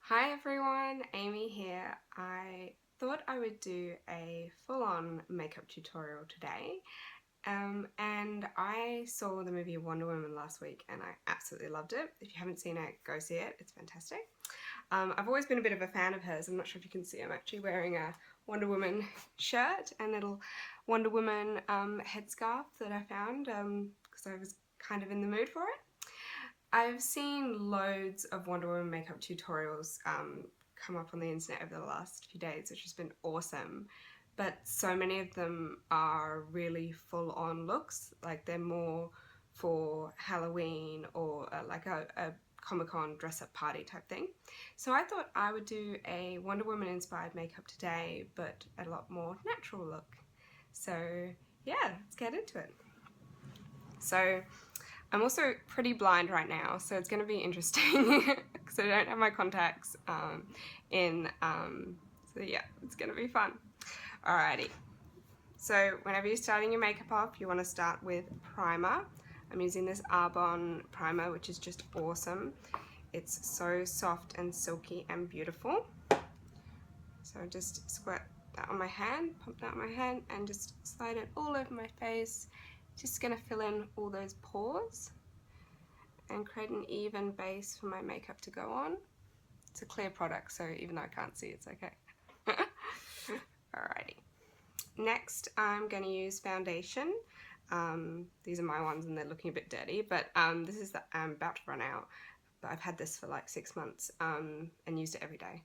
Hi everyone, Amy here. I thought I would do a full-on makeup tutorial today, and I saw the movie Wonder Woman last week and I absolutely loved it. If you haven't seen it, go see it, it's fantastic. I've always been a bit of a fan of hers. I'm not sure if you can see, I'm actually wearing a Wonder Woman shirt and little Wonder Woman headscarf that I found because I was kind of in the mood for it. I've seen loads of Wonder Woman makeup tutorials come up on the internet over the last few days, which has been awesome. But so many of them are really full-on looks, like they're more for Halloween or like a Comic-Con dress-up party type thing. So I thought I would do a Wonder Woman inspired makeup today, but a lot more natural look. So yeah, let's get into it. So I'm also pretty blind right now, so it's going to be interesting because I don't have my contacts in, so yeah, it's going to be fun. Alrighty, so whenever you're starting your makeup off, you want to start with primer. I'm using this Arbonne primer, which is just awesome. It's so soft and silky and beautiful. So just squirt that on my hand, pump that on my hand, and just slide it all over my face. Just going to fill in all those pores and create an even base for my makeup to go on. It's a clear product, so even though I can't see, it's okay. Alrighty. Next, I'm going to use foundation. These are my ones and they're looking a bit dirty, but this is that I'm about to run out. But I've had this for like 6 months and used it every day.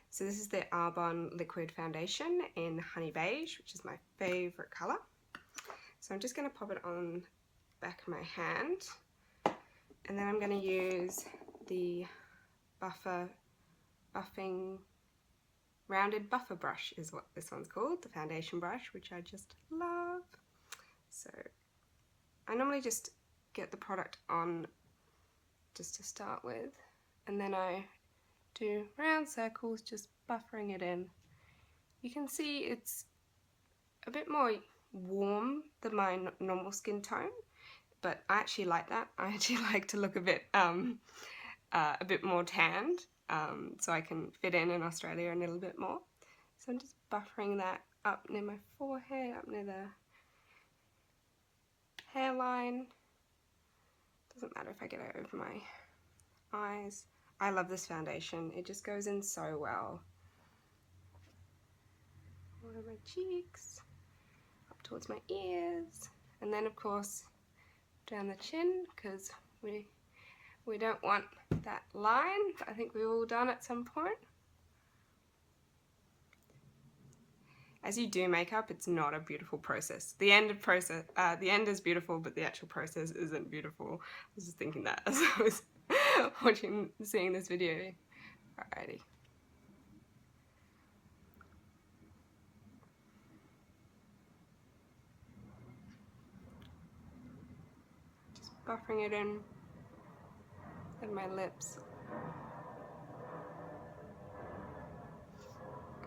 So this is the Arbonne Liquid Foundation in Honey Beige, which is my favourite colour. So I'm just going to pop it on the back of my hand. And then I'm going to use the buffing rounded buffer brush is what this one's called, the foundation brush, which I just love. So I normally just get the product on just to start with, and then I do round circles, just buffering it in. You can see it's a bit more warm than my normal skin tone, but I actually like that. I actually like to look a bit more tanned, so I can fit in Australia a little bit more. So I'm just buffering that up near my forehead, up near the hairline. Doesn't matter if I get it over my eyes. I love this foundation. It just goes in so well. Over my cheeks, up towards my ears, and then of course down the chin, because we don't want that line that I think we've all done at some point. As you do makeup, it's not a beautiful process. The end is beautiful, but the actual process isn't beautiful. I was just thinking that as I was seeing this video. Alrighty. Just buffering it in my lips.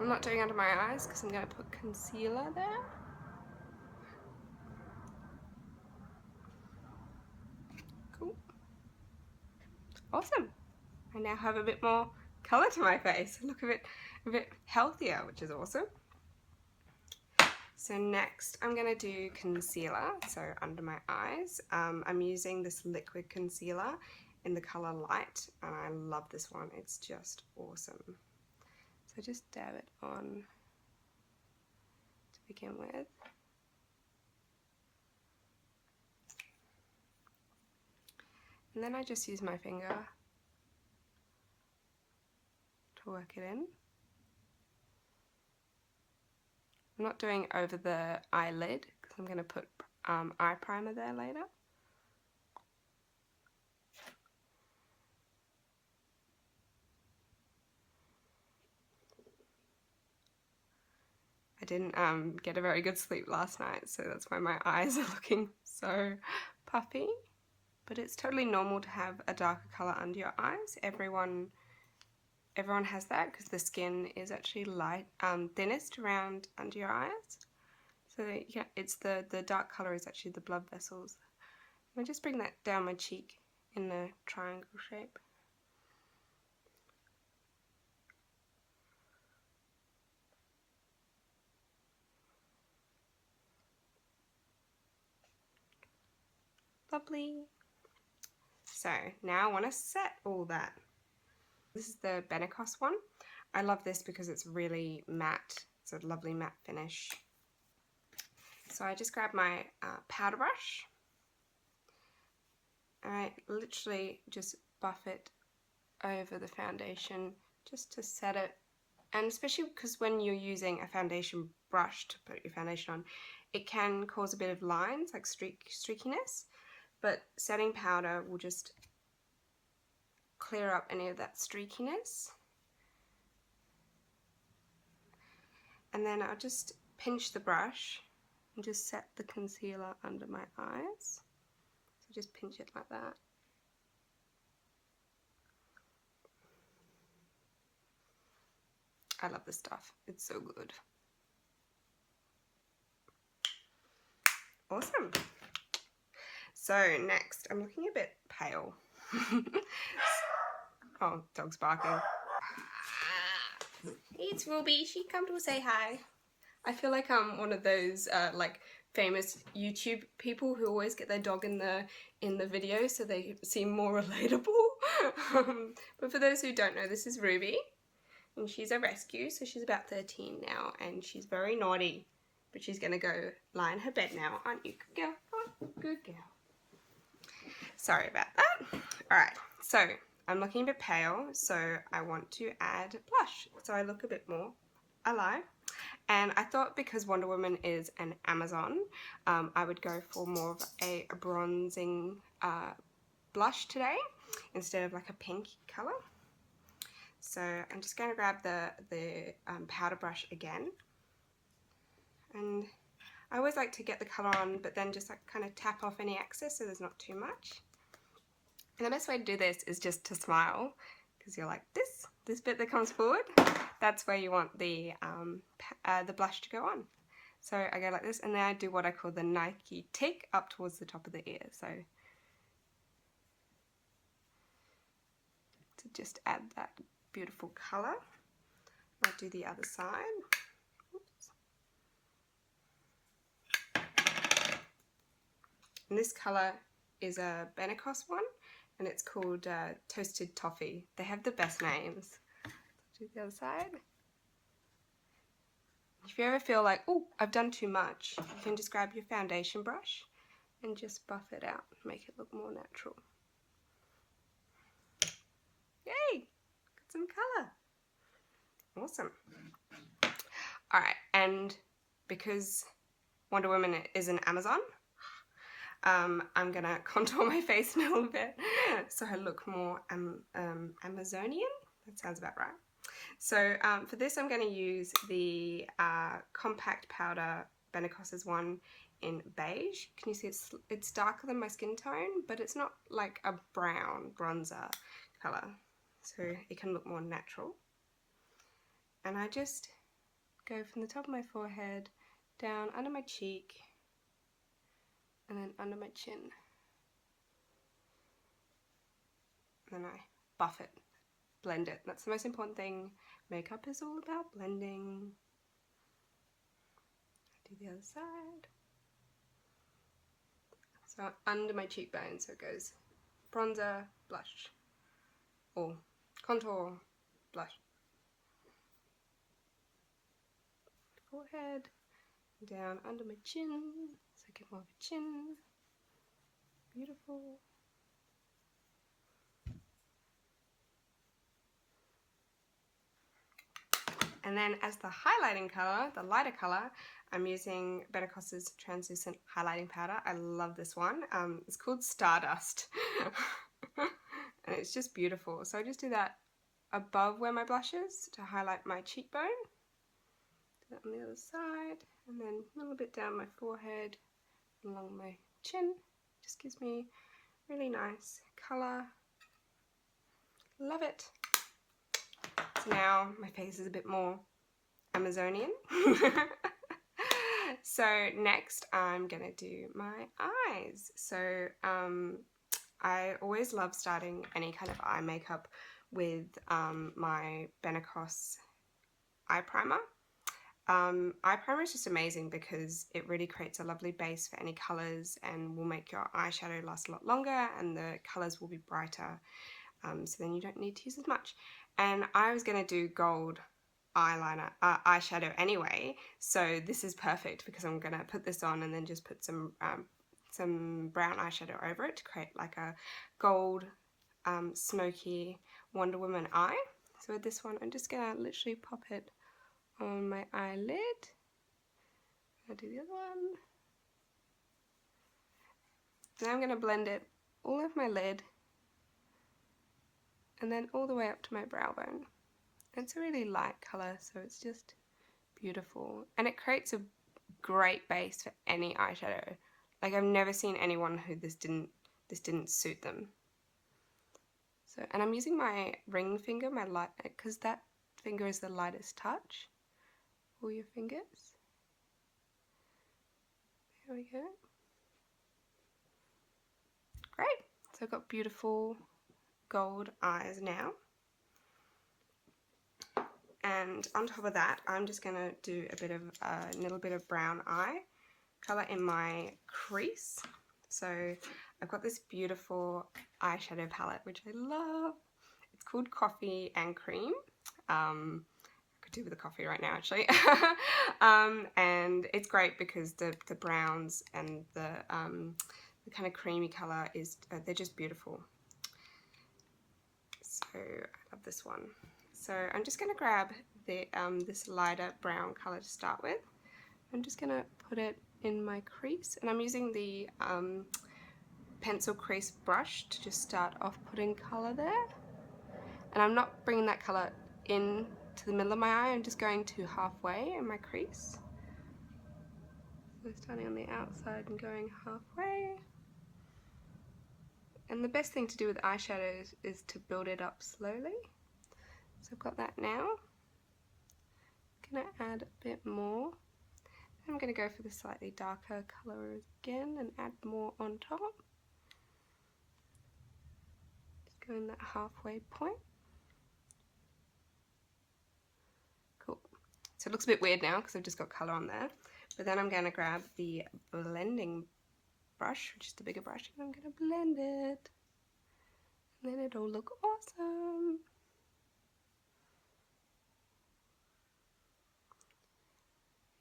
I'm not doing under my eyes because I'm going to put concealer there. Cool. Awesome. I now have a bit more colour to my face. I look a bit healthier, which is awesome. So next I'm going to do concealer, so under my eyes. I'm using this liquid concealer in the colour Light, and I love this one. It's just awesome. So just dab it on to begin with. And then I just use my finger to work it in. I'm not doing over the eyelid because I'm going to put eye primer there later. I didn't get a very good sleep last night, so that's why my eyes are looking so puffy. But it's totally normal to have a darker colour under your eyes. Everyone has that because the skin is actually light, thinnest around under your eyes. So yeah, it's the dark colour is actually the blood vessels. I just bring that down my cheek in a triangle shape. lovely. So now I want to set all that. This is the Benecos one. I love this because it's really matte. It's a lovely matte finish. So I just grab my powder brush. I literally just buff it over the foundation just to set it. And especially because when you're using a foundation brush to put your foundation on, it can cause a bit of lines, like streakiness. But setting powder will just clear up any of that streakiness. And then I'll just pinch the brush and just set the concealer under my eyes. So just pinch it like that. I love this stuff. It's so good. Awesome. So next, I'm looking a bit pale. Oh, dog's barking. It's Ruby. She come to say hi. I feel like I'm one of those like famous YouTube people who always get their dog in the video so they seem more relatable. But for those who don't know, this is Ruby, and she's a rescue, so she's about 13 now, and she's very naughty. But she's gonna go lie in her bed now, aren't you? Good girl. Come on. Good girl. Sorry about that. Alright, so I'm looking a bit pale, so I want to add blush. So I look a bit more alive. And I thought because Wonder Woman is an Amazon, I would go for more of a bronzing blush today instead of like a pink colour. So I'm just going to grab the powder brush again. And I always like to get the colour on, but then just like kind of tap off any excess so there's not too much. And the best way to do this is just to smile, because you're like this bit that comes forward, that's where you want the blush to go on. So I go like this, and then I do what I call the Nike tick up towards the top of the ear. So to just add that beautiful colour. I'll do the other side. Oops. And this colour is a Benecos one, and it's called Toasted Toffee. They have the best names. Do the other side. If you ever feel like, oh, I've done too much, you can just grab your foundation brush and just buff it out, make it look more natural. Yay! Got some colour. Awesome. Alright, and because Wonder Woman is an Amazon, I'm gonna contour my face a little bit so I look more Amazonian. That sounds about right. So for this I'm going to use the compact powder Benecos's one in beige. Can you see it's darker than my skin tone, but it's not like a brown bronzer colour, so it can look more natural. And I just go from the top of my forehead down under my cheek and then under my chin. And then I buff it, blend it. That's the most important thing. Makeup is all about blending. Do the other side. So under my cheekbone, so it goes bronzer, blush, or contour, blush. Forehead, down under my chin, so I get more of a chin. Beautiful. And then as the highlighting colour, the lighter colour, I'm using Benecos's translucent highlighting powder. I love this one. It's called Stardust. And it's just beautiful. So I just do that above where my blush is to highlight my cheekbone. Do that on the other side. And then a little bit down my forehead, along my chin. Just gives me really nice colour. Love it. So now my face is a bit more Amazonian. So next I'm gonna do my eyes. So I always love starting any kind of eye makeup with my Benecos eye primer. eye primer is just amazing because it really creates a lovely base for any colours and will make your eyeshadow last a lot longer, and the colours will be brighter, so then you don't need to use as much. And I was going to do gold eyeshadow anyway, so this is perfect because I'm going to put this on and then just put some brown eyeshadow over it to create like a gold smoky Wonder Woman eye. So with this one, I'm just going to literally pop it on my eyelid. I'll do the other one. Now I'm going to blend it all over my lid and then all the way up to my brow bone. It's a really light colour, so it's just beautiful. And it creates a great base for any eyeshadow. Like, I've never seen anyone who this didn't suit them. So, and I'm using my ring finger, my light, because that finger is the lightest touch. All your fingers. There we go. Great. So I've got beautiful gold eyes now. And on top of that, I'm just going to do a little bit of brown eye colour in my crease. So I've got this beautiful eyeshadow palette, which I love. It's called Coffee and Cream. I could do with a coffee right now, actually. And it's great because the browns and the kind of creamy colour is, they're just beautiful. So I love this one. So I'm just going to grab the this lighter brown colour to start with. I'm just going to put it in my crease, and I'm using the pencil crease brush to just start off putting colour there. And I'm not bringing that colour in to the middle of my eye, I'm just going to halfway in my crease. So starting on the outside and going halfway. And the best thing to do with eyeshadows is to build it up slowly. So I've got that now. I'm going to add a bit more. I'm going to go for the slightly darker colour again and add more on top. Just go in that halfway point. Cool. So it looks a bit weird now because I've just got colour on there. But then I'm going to grab the blending brush, which is the bigger brush, and I'm going to blend it. And then it'll look awesome.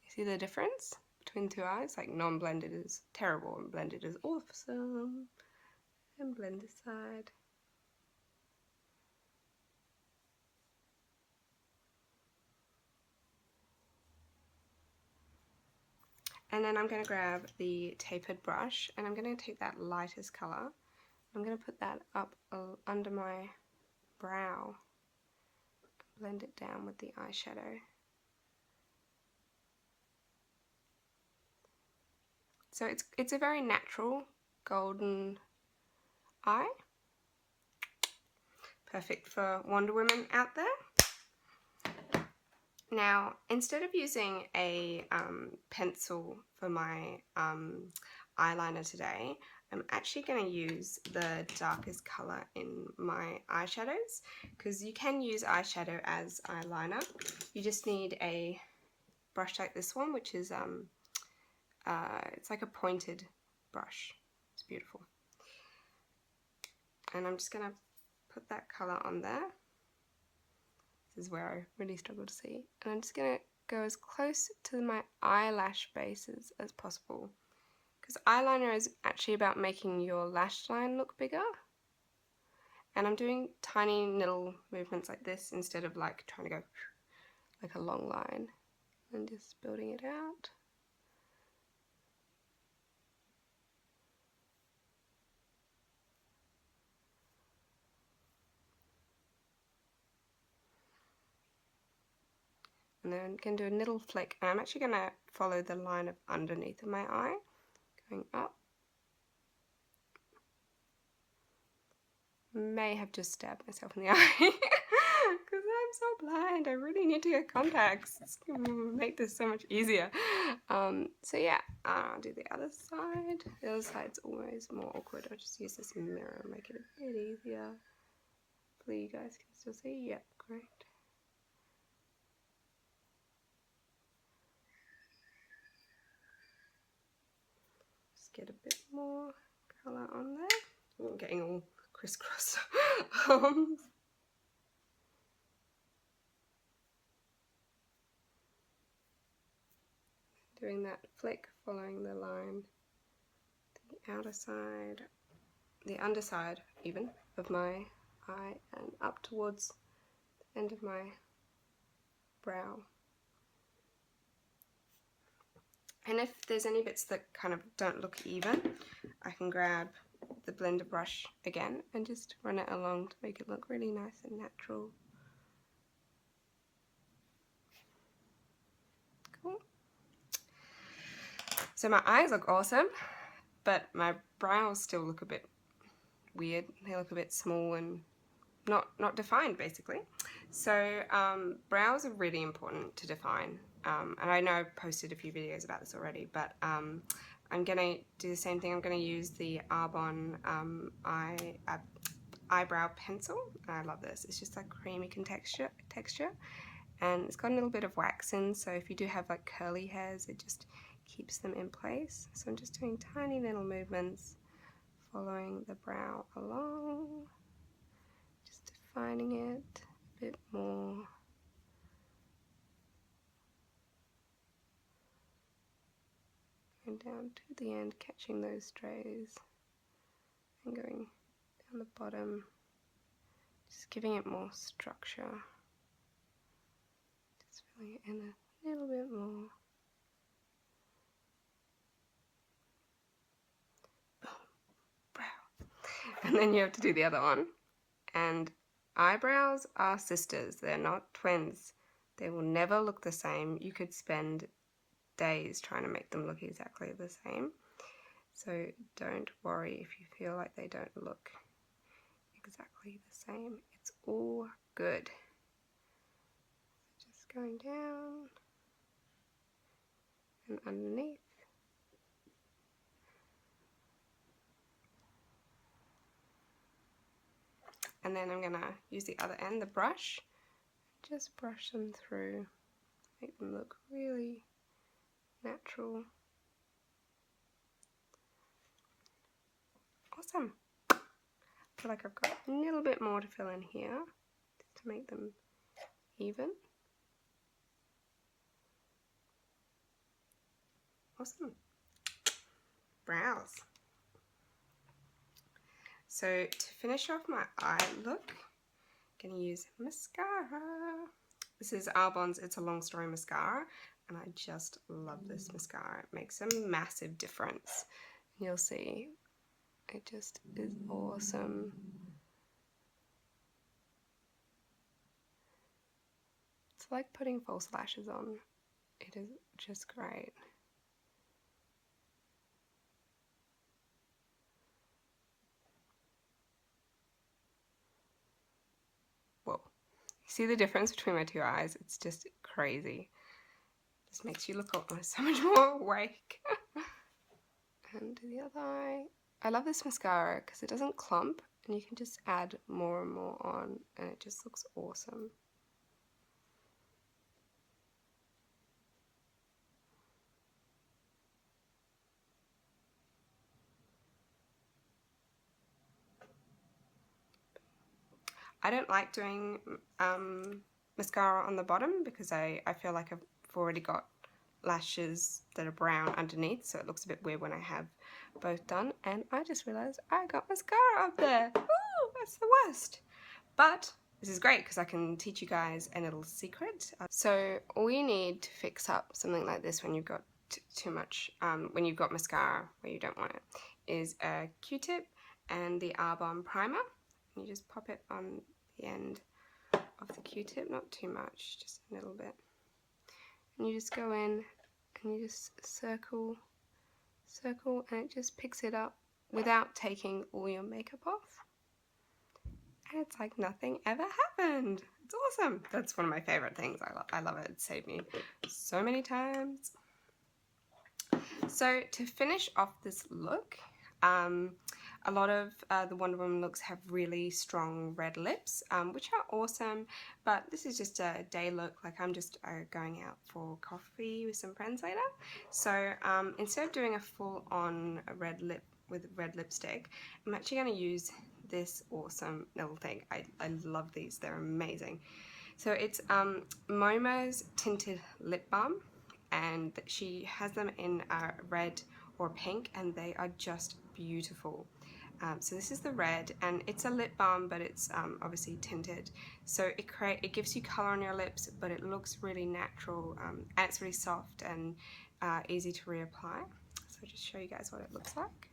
See the difference between two eyes? Like, non-blended is terrible and blended is awesome. And blend this side. And then I'm going to grab the tapered brush and I'm going to take that lightest colour. I'm going to put that up under my brow. Blend it down with the eyeshadow. So it's a very natural golden eye. Perfect for Wonder Woman out there. Now, instead of using a pencil for my eyeliner today, I'm actually going to use the darkest colour in my eyeshadows, because you can use eyeshadow as eyeliner. You just need a brush like this one, which is it's like a pointed brush. It's beautiful. And I'm just going to put that colour on there. This is where I really struggle to see. And I'm just going to go as close to my eyelash bases as possible. Because eyeliner is actually about making your lash line look bigger. And I'm doing tiny little movements like this instead of like trying to go like a long line. And just building it out. And then I'm going to do a little flick, and I'm actually going to follow the line of underneath of my eye, going up. May have just stabbed myself in the eye, because I'm so blind. I really need to get contacts. It's going to make this so much easier. So yeah, I'll do the other side. The other side's always more awkward. I'll just use this mirror and make it a bit easier. Hopefully you guys can still see. Yep, great. get a bit more colour on there. I'm getting all crisscrossed. Doing that flick, following the line, the outer side, the underside even of my eye, and up towards the end of my brow. And if there's any bits that kind of don't look even, I can grab the blender brush again and just run it along to make it look really nice and natural. Cool. So my eyes look awesome, but my brows still look a bit weird. They look a bit small and not defined, basically. So brows are really important to define, and I know I've posted a few videos about this already, but I'm gonna do the same thing. I'm gonna use the Arbonne eyebrow pencil. I love this. It's just like creamy texture, and it's got a little bit of wax in, so if you do have like curly hairs, it just keeps them in place. So I'm just doing tiny little movements, following the brow along, just defining it a bit more. Going down to the end, catching those strays, and going down the bottom, just giving it more structure. Just filling it in a little bit more. And then you have to do the other one. And eyebrows are sisters, they're not twins. They will never look the same. You could spend days trying to make them look exactly the same. So don't worry if you feel like they don't look exactly the same. It's all good. Just going down and underneath. And then I'm going to use the other end, the brush, just brush them through, make them look really natural. Awesome. I feel like I've got a little bit more to fill in here, just to make them even. Awesome. Brows. So to finish off my eye look, I'm going to use mascara. This is Arbonne's It's a Long Story mascara, and I just love this mascara. It makes a massive difference. You'll see, it just is awesome. It's like putting false lashes on. It is just great. Whoa. You see the difference between my two eyes? It's just crazy. It just makes you look so much more awake. And the other eye. I love this mascara because it doesn't clump and you can just add more and more on and it just looks awesome. I don't like doing mascara on the bottom because I feel like I've already got lashes that are brown underneath, so it looks a bit weird when I have both done. And I just realised I got mascara up there. Ooh, that's the worst. But this is great because I can teach you guys a little secret. So all you need to fix up something like this when you've got too much, when you've got mascara where you don't want it, is a Q-tip and the Arbonne primer. You just pop it on the end of the Q-tip, not too much, just a little bit. And you just go in and you just circle, and it just picks it up without taking all your makeup off. And it's like nothing ever happened. It's awesome. That's one of my favorite things. I love it. It saved me so many times. So to finish off this look, a lot of the Wonder Woman looks have really strong red lips, which are awesome, but this is just a day look, like I'm just going out for coffee with some friends later. So instead of doing a full-on red lip with red lipstick, I'm actually going to use this awesome little thing. I love these, they're amazing. So it's MoMA's tinted lip balm, and she has them in red or pink, and they are just beautiful. So this is the red, and it's a lip balm, but it's obviously tinted. So it gives you color on your lips, but it looks really natural, and it's really soft and easy to reapply. So I'll just show you guys what it looks like.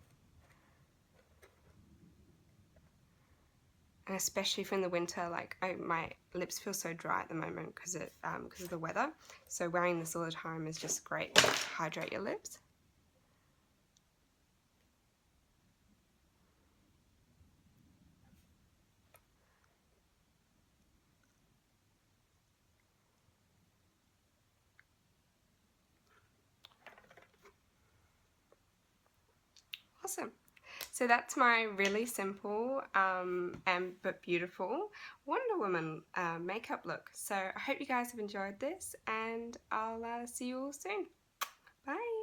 And especially for in the winter, like my lips feel so dry at the moment because of the weather. So wearing this all the time is just great to hydrate your lips. Awesome. So that's my really simple but beautiful Wonder Woman makeup look. So I hope you guys have enjoyed this, and I'll see you all soon. Bye.